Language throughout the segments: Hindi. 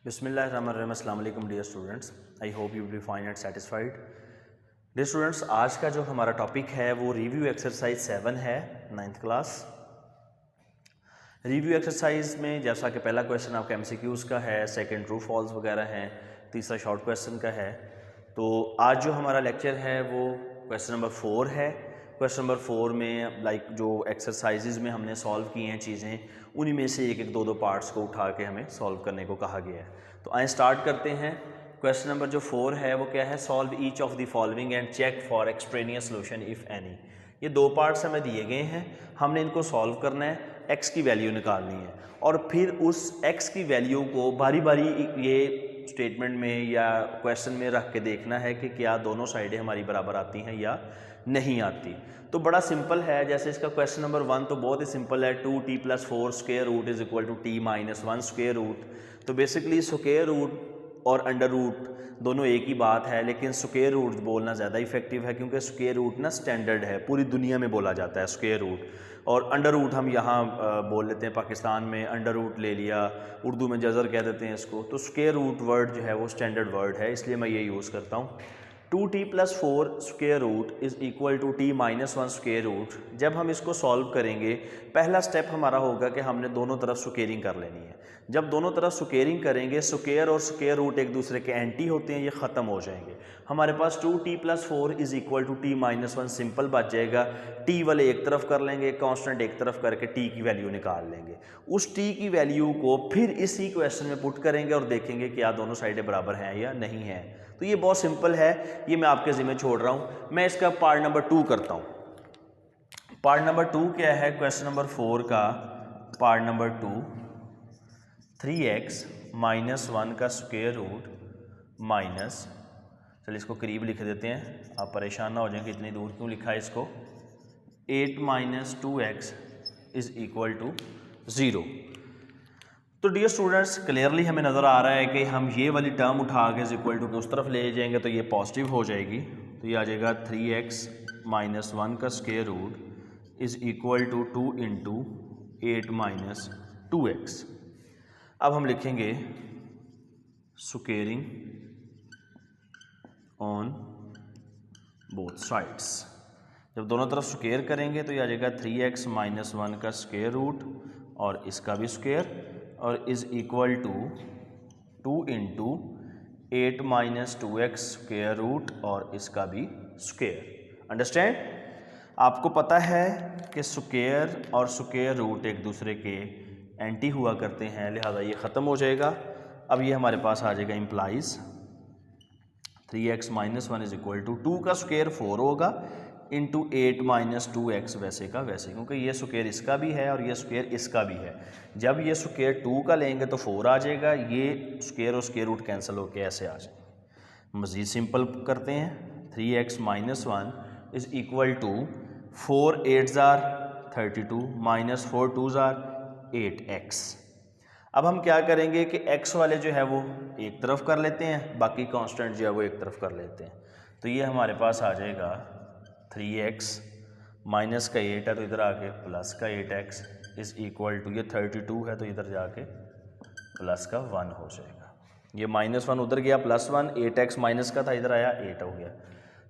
बिस्मिल्लाहिर्रहमानिर्रहीम। अस्सलाम वालेकुम dear students, I hope you will be fine and satisfied. Dear students, आज का जो हमारा टॉपिक है वो रिव्यू एक्सरसाइज 7 है, 9th क्लास। रिव्यू एक्सरसाइज में जैसा कि पहला क्वेश्चन आपका एमसीक्यूज़ का है, सेकंड ट्रू फॉल्स वगैरह हैं, तीसरा शॉर्ट क्वेश्चन का है। तो आज जो हमारा लेक्चर है वो क्वेश्चन नंबर 4 है। क्वेश्चन नंबर 4 में जो एक्सरसाइजेज में हमने सॉल्व की हैं चीज़ें, उन्हीं में से एक एक दो पार्ट्स को उठा के हमें सॉल्व करने को कहा गया है। तो आइए स्टार्ट करते हैं। क्वेश्चन नंबर जो 4 है वो क्या है, solve each of the following and check for extraneous solution if any. ये दो पार्ट्स हमें दिए गए हैं, हमने इनको सॉल्व करना है, एक्स की वैल्यू निकालनी है और फिर उस एक्स की वैल्यू को बारी बारी ये स्टेटमेंट में या क्वेश्चन में रख के देखना है कि क्या दोनों साइडें हमारी बराबर आती हैं या नहीं आती। तो बड़ा सिंपल है, जैसे इसका क्वेश्चन नंबर 1 तो बहुत ही सिंपल है, 2t+4 square root is equal to t-1 square root. तो बेसिकली स्क्वायर रूट और अंडर रूट दोनों एक ही बात है, लेकिन स्क्वायर रूट बोलना ज़्यादा इफेक्टिव है क्योंकि स्क्वायर रूट ना स्टैंडर्ड है, पूरी दुनिया में बोला जाता है स्क्वायर रूट। और अंडर रूट हम यहाँ बोल लेते हैं, पाकिस्तान में अंडर रूट ले लिया, उर्दू में जज़र कह देते हैं इसको। तो स्क्वायर रूट वर्ड जो है वो स्टैंडर्ड वर्ड है, इसलिए मैं ये यूज़ करता हूँ। 2t+4 square root is equal to t-1 square root. जब हम इसको सॉल्व करेंगे, पहला स्टेप हमारा होगा कि हमने दोनों तरफ स्क्वेयरिंग कर लेनी है। जब दोनों तरफ स्क्वेयरिंग करेंगे, स्क्वायर और स्क्वायर रूट एक दूसरे के एंटी होते हैं, ये ख़त्म हो जाएंगे। हमारे पास 2t+4 is equal to t-1 simple बच जाएगा। t वाले एक तरफ कर लेंगे, कांस्टेंट एक तरफ करके t की वैल्यू निकाल लेंगे। उस t की वैल्यू को फिर इसी क्वेश्चन में पुट करेंगे और देखेंगे क्या दोनों साइडें बराबर हैं या नहीं हैं। तो ये बहुत सिंपल है, ये मैं आपके ज़िम्मे छोड़ रहा हूँ। मैं इसका पार्ट नंबर 2 करता हूँ। पार्ट नंबर 2 क्या है, क्वेश्चन नंबर 4 का पार्ट नंबर 2, 3x-1 का स्क्वायर रूट माइनस, चलिए इसको करीब लिख देते हैं, आप परेशान ना हो जाएं कि इतनी दूर क्यों लिखा है इसको। 8 - 2x इज़ इक्वल टू 0। तो डियर स्टूडेंट्स, क्लियरली हमें नज़र आ रहा है कि हम ये वाली टर्म उठा के इज इक्वल टू के उस तरफ ले जाएंगे तो ये पॉजिटिव हो जाएगी। तो ये आ जाएगा 3x-1 का square root is equal to 2 × 8 - 2x। अब हम लिखेंगे स्क्वेयरिंग ऑन बोथ साइड्स। जब दोनों तरफ स्क्वेयर करेंगे तो ये आ जाएगा 3x-1 का स्क्वायर रूट और इसका भी स्क्वायर और is equal to 2 × 8 - 2x square root और इसका भी स्क्वायर। अंडरस्टैंड? आपको पता है कि स्क्वायर और स्क्वायर रूट एक दूसरे के एंटी हुआ करते हैं, लिहाजा ये ख़त्म हो जाएगा। अब ये हमारे पास आ जाएगा implies 3x-1 is equal to 2 का स्क्वायर 4 होगा इंटू 8 - 2x वैसे का वैसे, क्योंकि ये स्क्वायर इसका भी है और ये स्क्वायर इसका भी है। जब ये स्क्वायर 2 का लेंगे तो 4 आ जाएगा, ये स्क्वायर और स्क्वायर रूट कैंसिल होकर ऐसे आ जाएंगे। मज़ीद सिंपल करते हैं, 3x-1 is equal to 4 8 * 32 - 4 2 * 8x। अब हम क्या करेंगे कि x वाले जो है वो एक तरफ कर लेते हैं, बाकी कांस्टेंट जो है वो एक तरफ कर लेते हैं। तो ये हमारे पास आ जाएगा 3x माइनस का 8 है तो इधर आके प्लस का 8x इज़ इक्वल टू, ये 32 है तो इधर जाके प्लस का 1 हो जाएगा। ये -1 उधर गया, +1, 8x माइनस का था इधर आया 8 हो गया।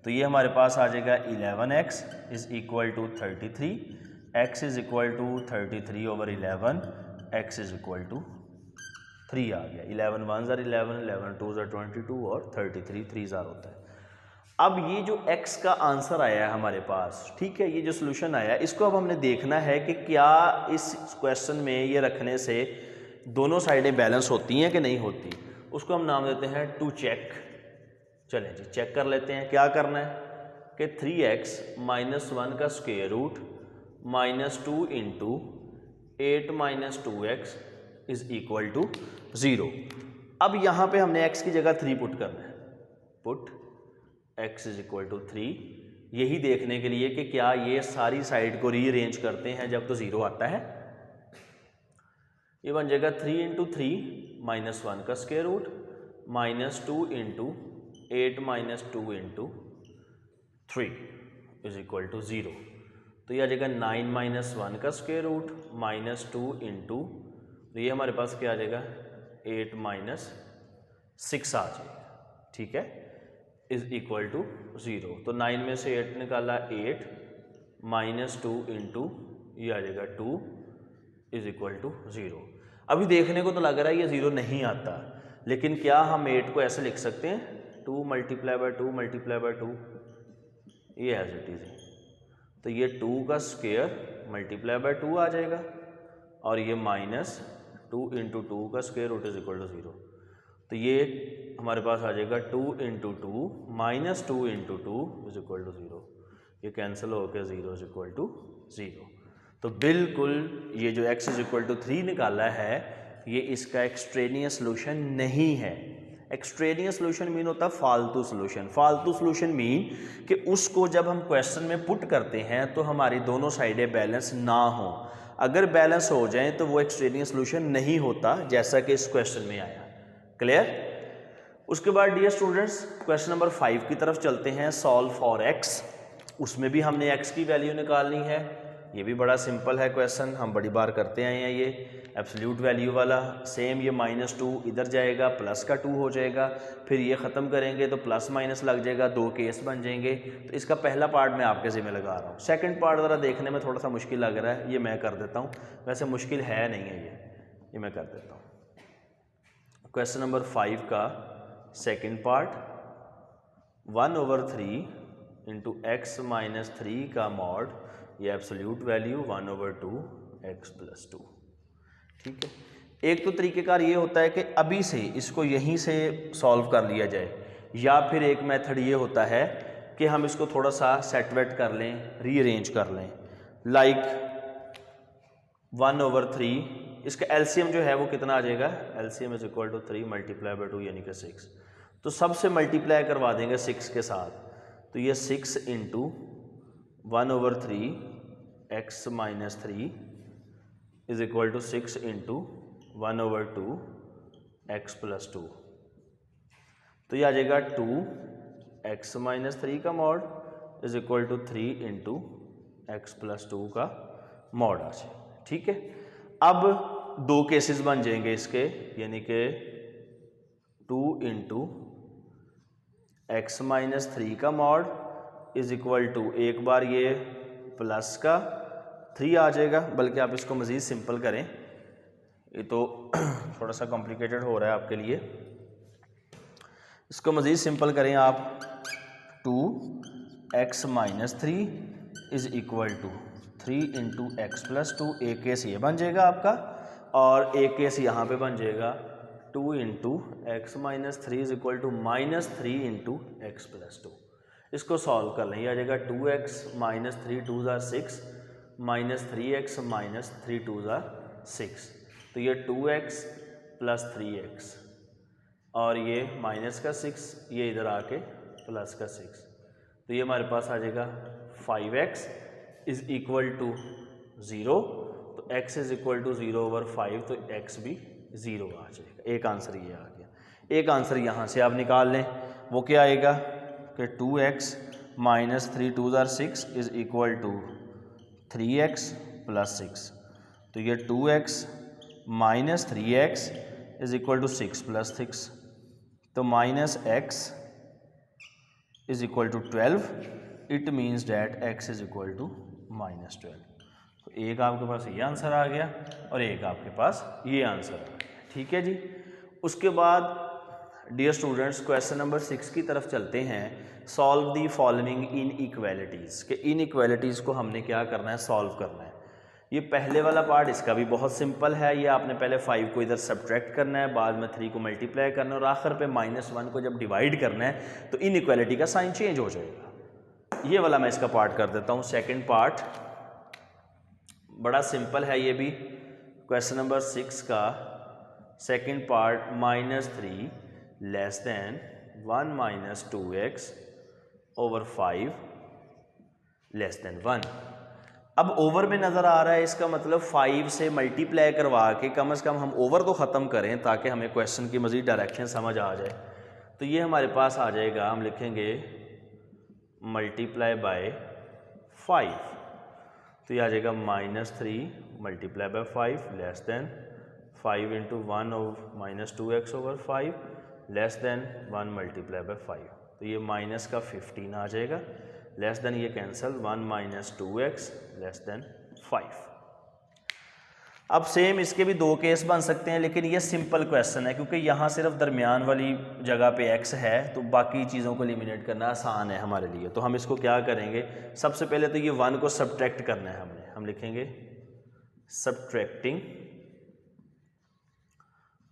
तो ये हमारे पास आ जाएगा 11x is equal to 33, x is equal to 33/11, x is equal to 3 आ गया। 11 1 * 11, 11 2 * 22 और 33 3 होता है। अब ये जो x का आंसर आया है हमारे पास, ठीक है, ये जो सोल्यूशन आया है, इसको अब हमने देखना है कि क्या इस क्वेश्चन में ये रखने से दोनों साइडें बैलेंस होती हैं कि नहीं होती। उसको हम नाम देते हैं टू चेक। चलें जी, चेक कर लेते हैं। क्या करना है कि 3x-1 का square root -2 × 8 - 2x is equal to 0। अब यहाँ पे हमने x की जगह 3 पुट करना है। Put x is equal to 3, यही देखने के लिए कि क्या ये सारी साइड को रीअरेंज करते हैं जब तो 0 आता है। ये बन जाएगा 3 × 3 - 1 का square root -2 × 8 - 2 × 3 is equal to 0। तो ये आ जाएगा 9 - 1 का स्क्वायर रूट -2 × तो ये हमारे पास क्या आ जाएगा 8 माइनस 6 आ जाएगा, ठीक है, इज इक्वल टू 0। तो 9 में से 8 निकाला, 8 माइनस 2 इंटू ये आ जाएगा 2 इज इक्वल टू 0। अभी देखने को तो लग रहा है ये 0 नहीं आता, लेकिन क्या हम 8 को ऐसे लिख सकते हैं 2 मल्टीप्लाई बाय 2 मल्टीप्लाई बाय 2, ये एज इट इज है। तो ये 2 का स्क्वायर मल्टीप्लाई बाय 2 आ जाएगा और ये माइनस 2 इंटू 2 का square root is equal to 0। तो ये हमारे पास आ जाएगा 2 into 2 minus 2 into 2 is equal to 0। ये कैंसिल होकर 0 इज इक्वल टू 0। तो बिल्कुल ये जो x इज इक्वल टू 3 निकाला है ये इसका एक्सट्रेनियस सोल्यूशन नहीं है। एक्सट्रेनियस सोल्यूशन मीन होता है फालतू सोल्यूशन। फालतू सोल्यूशन मीन कि उसको जब हम क्वेश्चन में पुट करते हैं तो हमारी दोनों साइडें बैलेंस ना हो। अगर बैलेंस हो जाए तो वो एक्सट्रेनियस सोल्यूशन नहीं होता, जैसा कि इस क्वेश्चन में आया। क्लियर? उसके बाद डियर स्टूडेंट्स क्वेश्चन नंबर 5 की तरफ चलते हैं। Solve for x। उसमें भी हमने x की वैल्यू निकालनी है। ये भी बड़ा सिंपल है क्वेश्चन, हम बड़ी बार करते आए हैं। ये एब्सोल्यूट वैल्यू वाला सेम, ये -2 इधर जाएगा, प्लस का 2 हो जाएगा, फिर ये ख़त्म करेंगे तो प्लस माइनस लग जाएगा, 2 केस बन जाएंगे। तो इसका पहला पार्ट मैं आपके ज़िम्मे लगा रहा हूँ। सेकंड पार्ट ज़रा देखने में थोड़ा सा मुश्किल लग रहा है, ये मैं कर देता हूँ। वैसे मुश्किल है नहीं है ये मैं कर देता हूँ। क्वेश्चन नंबर 5 का second part 1/3 into x minus 3 का मॉड, ये एब्सोल्यूट वैल्यू 1/2 x प्लस 2। ठीक है, एक तो तरीक़ेकार ये होता है कि अभी से इसको यहीं से सॉल्व कर लिया जाए, या फिर एक मेथड ये होता है कि हम इसको थोड़ा सा सेट वेट कर लें, रीअरेंज कर लें। लाइक 1/3 इसका एलसीएम जो है वो कितना आ जाएगा, LCM is equal to 3 multiply by 2 यानी कि 6। तो सबसे मल्टीप्लाई करवा देंगे 6 के साथ, तो ये 6 into 1/3 x minus 3 is equal to 6 into 1/2 x plus 2। तो ये आ जाएगा 2x माइनस 3 का mod is equal to 3 into x plus 2 का मॉड आ जाए। ठीक है, अब दो केसेस बन जाएंगे इसके, यानी कि 2 इंटू एक्स माइनस 3 का मॉड इज इक्वल टू, एक बार ये प्लस का 3 आ जाएगा, बल्कि आप इसको मज़ीद सिंपल करें, ये तो थोड़ा सा कॉम्प्लिकेटेड हो रहा है आपके लिए। इसको मज़ीद सिंपल करें आप, 2x minus 3 is equal to 3 into x plus 2। एक केस ये बन जाएगा आपका और एक केस यहाँ पे बन जाएगा 2 into x minus 3 is equal to -3 into x plus 2। इसको सॉल्व कर लें, ये आ जाएगा 2x माइनस 3 2 ज़ार 6 माइनस 3x माइनस 3 2 ज़ार 6। तो ये 2x प्लस 3x और ये माइनस का 6, ये इधर आके प्लस का 6। तो ये हमारे पास आ जाएगा 5x इज इक्वल टू 0। तो x इज इक्वल टू 0/5, तो x भी 0 आ जाएगा। एक आंसर ये आ गया। एक आंसर यहाँ से आप निकाल लें, वो क्या आएगा कि 2x माइनस 3 2 ज़ार 6 is equal to 3x plus 6। तो ये 2x minus 3x is equal to 6 plus 6। तो minus x is equal to 12। It means that x is equal to -12। तो एक आपके पास ये आंसर आ गया और एक आपके पास ये आंसर आ गया। ठीक है जी। उसके बाद डियर स्टूडेंट्स क्वेश्चन नंबर 6 की तरफ चलते हैं। सॉल्व दी फॉलोइंग इनइक्वालिटीज़, के इनइक्वालिटीज़ को हमने क्या करना है, सॉल्व करना है। ये पहले वाला पार्ट इसका भी बहुत सिंपल है। ये आपने पहले 5 को इधर सब्ट्रैक्ट करना है, बाद में 3 को मल्टीप्लाई करना है और आखिर पे -1 को जब डिवाइड करना है तो इनइक्वालिटी का साइन चेंज हो जाएगा। ये वाला मैं इसका पार्ट कर देता हूँ। सेकंड पार्ट बड़ा सिंपल है, ये भी क्वेश्चन नंबर 6 का second part -3 less than 1 minus 2x over 5 less than 1। अब ओवर में नज़र आ रहा है, इसका मतलब 5 से मल्टीप्लाई करवा के कम से कम हम ओवर को ख़त्म करें ताकि हमें क्वेश्चन की मज़ीद डायरेक्शन समझ आ जाए। तो ये हमारे पास आ जाएगा, हम लिखेंगे मल्टीप्लाई बाय 5। तो ये आ जाएगा -3 multiply bye 5 less than 5 into 1 minus 2x over 5 less than 1 multiply by 5, तो ये माइनस का 15 आ जाएगा, लेस देन ये cancel 1 minus 2x less than 5। अब सेम इसके भी दो केस बन सकते हैं, लेकिन ये सिंपल क्वेश्चन है क्योंकि यहाँ सिर्फ दरमियान वाली जगह पे x है, तो बाकी चीज़ों को एलिमिनेट करना आसान है हमारे लिए। तो हम इसको क्या करेंगे, सबसे पहले तो ये 1 को सब्ट्रैक्ट करना है हमने, हम लिखेंगे सब्ट्रैक्टिंग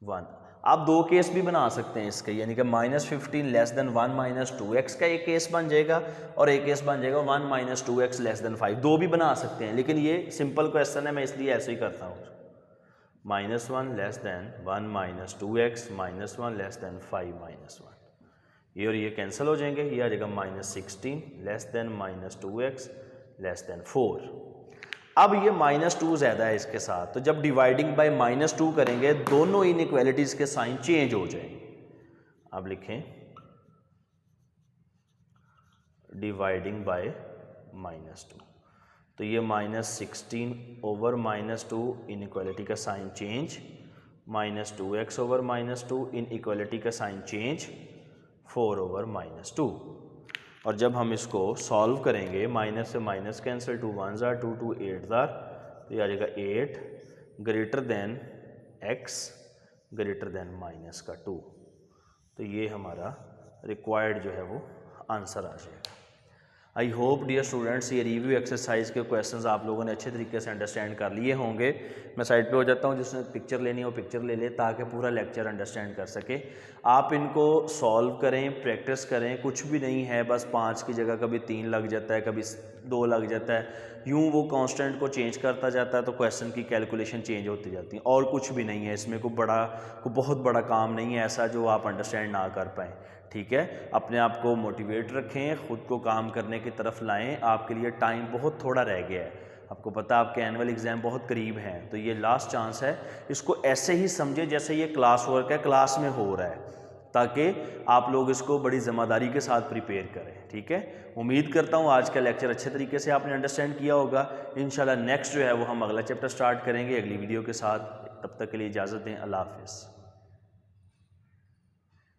1। आप दो केस भी बना सकते हैं इसके, यानी कि -15 लेस देन 1 माइनस 2x का एक केस बन जाएगा और एक केस बन जाएगा 1 माइनस 2x लेस देन 5, दो भी बना सकते हैं, लेकिन ये सिंपल क्वेश्चन है मैं इसलिए ऐसे ही करता हूँ। -1 less than 1 minus 2x minus 1 less than 5 minus 1, ये और ये कैंसिल हो जाएंगे, ये आ जाएगा -16 less than -2x less than 4। अब ये -2 ज़्यादा है इसके साथ, तो जब डिवाइडिंग बाय -2 करेंगे दोनों इनइक्वालिटीज़ के साइन चेंज हो जाएंगे। अब लिखें डिवाइडिंग बाय -2, तो ये -16 ओवर -2 इनइक्वालिटी का sign change, -2x over -2 inequality का साइन चेंज, 4 ओवर -2। और जब हम इसको सॉल्व करेंगे माइनस से माइनस कैंसिल, 2 1 ज़ार 2 2 8 ज़ार, तो ये आ जाएगा 8 greater than x greater than -2, तो ये हमारा रिक्वायर्ड जो है वो आंसर आ जाएगा। आई होप डियर स्टूडेंट्स ये रिव्यू एक्सरसाइज के क्वेश्चंस आप लोगों ने अच्छे तरीके से अंडरस्टैंड कर लिए होंगे। मैं साइड पे हो जाता हूँ, जिसने पिक्चर लेनी हो पिक्चर ले ले ताकि पूरा लेक्चर अंडरस्टैंड कर सके। आप इनको सॉल्व करें, प्रैक्टिस करें, कुछ भी नहीं है, बस 5 की जगह कभी 3 लग जाता है, कभी 2 लग जाता है, यूँ वो कांस्टेंट को चेंज करता जाता है तो क्वेश्चन की कैलकुलेशन चेंज होती जाती है, और कुछ भी नहीं है इसमें, कोई बहुत बड़ा काम नहीं है ऐसा जो आप अंडरस्टैंड ना कर पाएँ। ठीक है, अपने आप को मोटिवेट रखें, ख़ुद को काम करने की तरफ लाएं, आपके लिए टाइम बहुत थोड़ा रह गया है, आपको पता है आपके एनुअल एग्ज़ाम बहुत करीब हैं, तो ये लास्ट चांस है, इसको ऐसे ही समझे जैसे ये क्लास वर्क है, क्लास में हो रहा है, ताकि आप लोग इसको बड़ी ज़िम्मेदारी के साथ प्रिपेयर करें। ठीक है, उम्मीद करता हूँ आज का लेक्चर अच्छे तरीके से आपने अंडरस्टैंड किया होगा। इंशाल्लाह नेक्स्ट जो है वो हम अगला चैप्टर स्टार्ट करेंगे अगली वीडियो के साथ। तब तक के लिए इजाज़त दें, अल्लाह हाफ़िज़।